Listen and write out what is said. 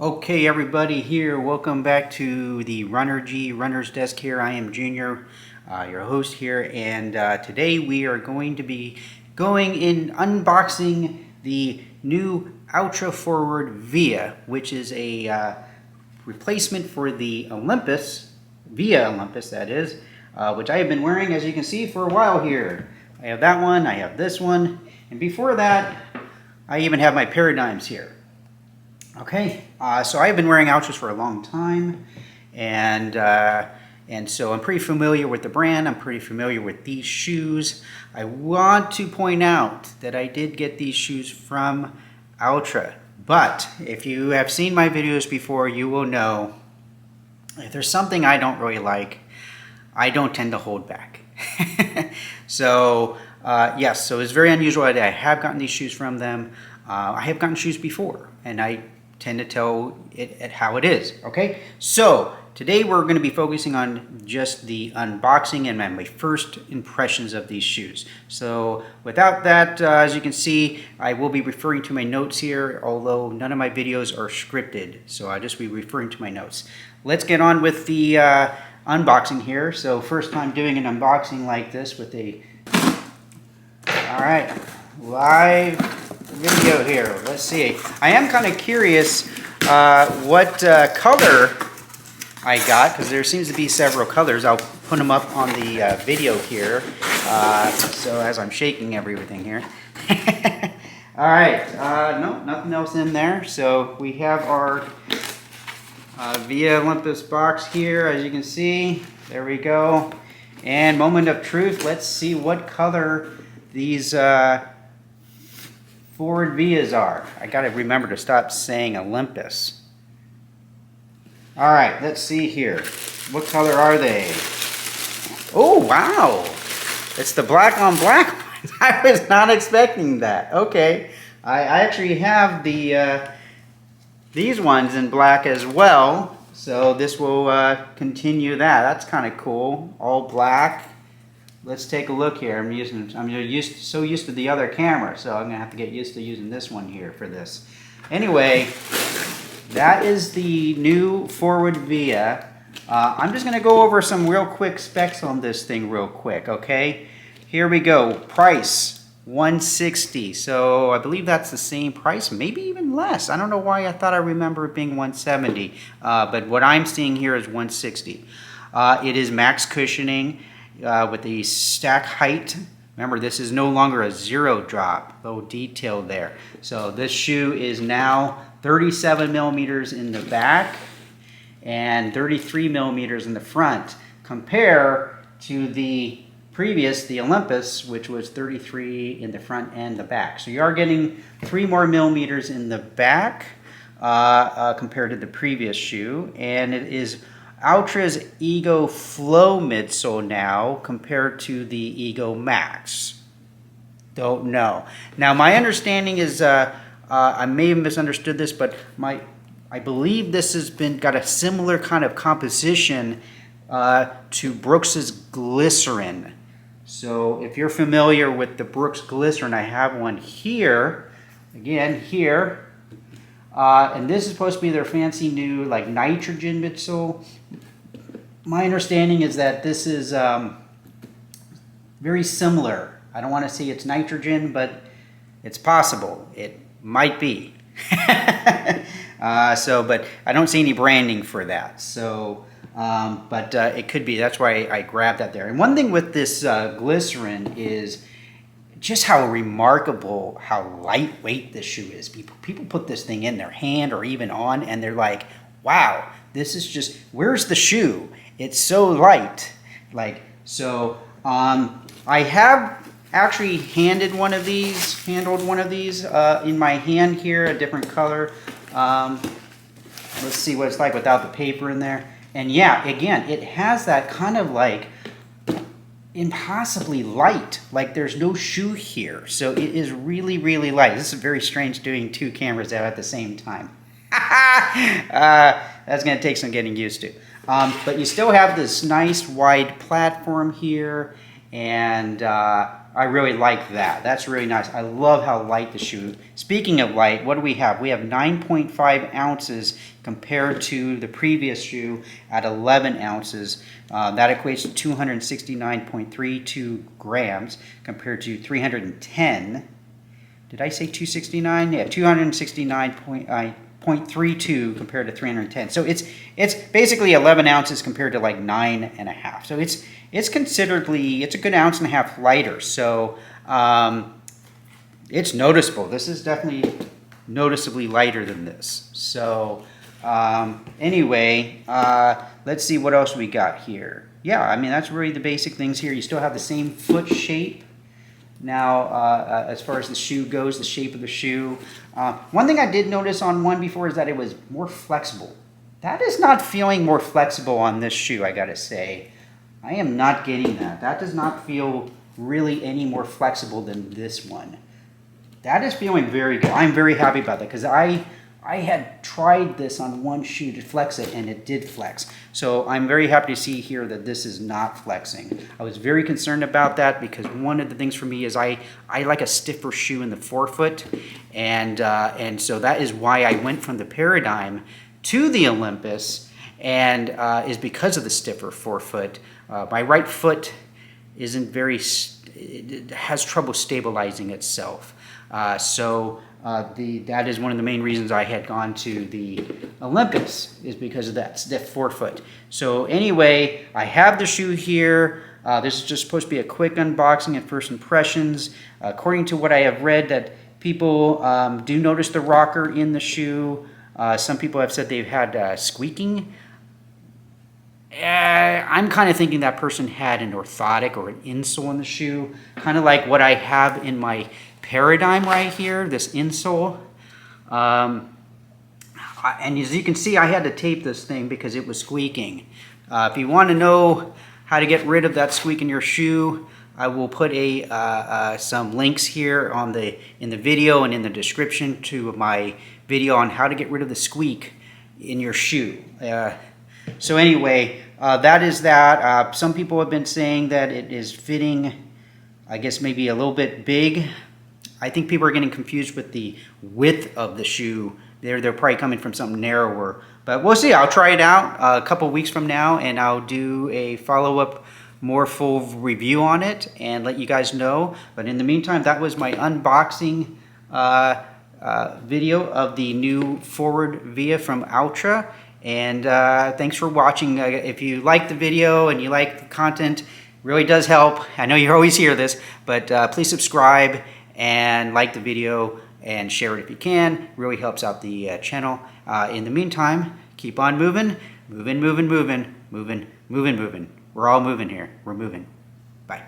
Okay, everybody here, welcome back to the Runnergy Runner's Desk here. I am Junior, your host here, and today we are going to be going in unboxing the new Altra VIA, which is a replacement for the Olympus, VIA Olympus that is, which I have been wearing, as you can see, for a while here. I have that one, I have this one, and before that, I even have my Paradigms here. Okay, so I've been wearing Altras for a long time, and so I'm pretty familiar with the brand. I'm pretty familiar with these shoes. I want to point out that I did get these shoes from Altra, but if you have seen my videos before, you will know if there's something I don't really like, I don't tend to hold back. So yes, so it's very unusual that I have gotten these shoes from them. I have gotten shoes before, and I tend to tell it how it is. Okay, so today we're going to be focusing on just the unboxing and my first impressions of these shoes. So without that, as you can see, I will be referring to my notes here, although none of my videos are scripted, so I'll just be referring to my notes. Let's get on with the unboxing here. So first time doing an unboxing like this with a live video here. Let's see. I am kind of curious what color I got, because there seems to be several colors. I'll put them up on the video here. So as I'm shaking everything here. All right. No, nothing else in there. So we have our VIA Olympus box here, as you can see. There we go. And moment of truth. Let's see what color these forward Vias are. I got to remember to stop saying Olympus. All right, let's see here. What color are they? Oh, wow. It's the black on black ones. I was not expecting that. Okay. I actually have these ones in black as well. So this will continue that. That's kind of cool. All black. Let's take a look here. I'm so used to the other camera, so I'm gonna have to get used to using this one here for this. Anyway, that is the new forward VIA. I'm just gonna go over some real quick specs on this thing real quick, okay? Here we go. Price $160. So I believe that's the same price, maybe even less. I don't know why I thought I remember it being $170, but what I'm seeing here is $160. It is max cushioning. With the stack height. Remember, this is no longer a zero drop, little detail there. So this shoe is now 37 millimeters in the back and 33 millimeters in the front. Compare to the previous, the Olympus, which was 33 in the front and the back. So you are getting 3 more millimeters in the back compared to the previous shoe, and it is Altra's Ego Flow midsole now compared to the Ego Max. Don't know. Now my understanding is, I may have misunderstood this, but I believe this has got a similar kind of composition to Brooks's Glycerin. So if you're familiar with the Brooks Glycerin, I have one here, again here. And this is supposed to be their fancy new like nitrogen midsole. My understanding is that this is very similar. I don't want to say it's nitrogen, but it's possible. It might be. But I don't see any branding for that. So, but it could be. That's why I grabbed that there. And one thing with this glycerin is just how remarkable, how lightweight this shoe is. People put this thing in their hand or even on, and they're like, wow, this is just, where's the shoe? It's so light. Like, so I have actually handled one of these in my hand here, a different color. Let's see what it's like without the paper in there. And yeah, again, it has that kind of like impossibly light, like there's no shoe here, so it is really, really light. This is very strange doing two cameras out at the same time. That's going to take some getting used to, but you still have this nice wide platform here, and I really like that. That's really nice. I love how light the shoe. Speaking of light, what do we have? We have 9.5 ounces compared to the previous shoe at 11 ounces. That equates to 269.32 grams compared to 310. Did I say 269? Yeah, 269.32 compared to 310. So it's basically 11 ounces compared to like 9.5. So it's considerably, it's a good ounce and a half lighter. So it's noticeable. This is definitely noticeably lighter than this. So anyway, let's see what else we got here. Yeah, I mean, that's really the basic things here. You still have the same foot shape. Now, as far as the shoe goes, the shape of the shoe. One thing I did notice on one before is that it was more flexible. That is not feeling more flexible on this shoe, I gotta say. I am not getting that. That does not feel really any more flexible than this one. That is feeling very good. I'm very happy about that because I had tried this on one shoe to flex it and it did flex. So I'm very happy to see here that this is not flexing. I was very concerned about that because one of the things for me is I like a stiffer shoe in the forefoot, and so that is why I went from the Paradigm to the Olympus, and is because of the stiffer forefoot. My right foot isn't very, it has trouble stabilizing itself. That is one of the main reasons I had gone to the Olympus, is because of that stiff forefoot. So anyway, I have the shoe here. This is just supposed to be a quick unboxing and first impressions. According to what I have read, that people do notice the rocker in the shoe. Some people have said they've had squeaking. I'm kind of thinking that person had an orthotic or an insole in the shoe, kind of like what I have in my Paradigm right here, this insole. And as you can see, I had to tape this thing because it was squeaking. If you want to know how to get rid of that squeak in your shoe, I will put some links here in the video and in the description to my video on how to get rid of the squeak in your shoe. So anyway, that is that. Some people have been saying that it is fitting, I guess maybe a little bit big. I think people are getting confused with the width of the shoe. They're probably coming from something narrower. But we'll see. I'll try it out a couple weeks from now, and I'll do a follow-up, more full review on it and let you guys know. But in the meantime, that was my unboxing video of the new Forward VIA from Altra. And thanks for watching. If you like the video and you like the content, it really does help. I know you always hear this, but please subscribe and like the video and share it if you can. It really helps out the channel. In the meantime, keep on moving. We're all moving here. We're moving. Bye.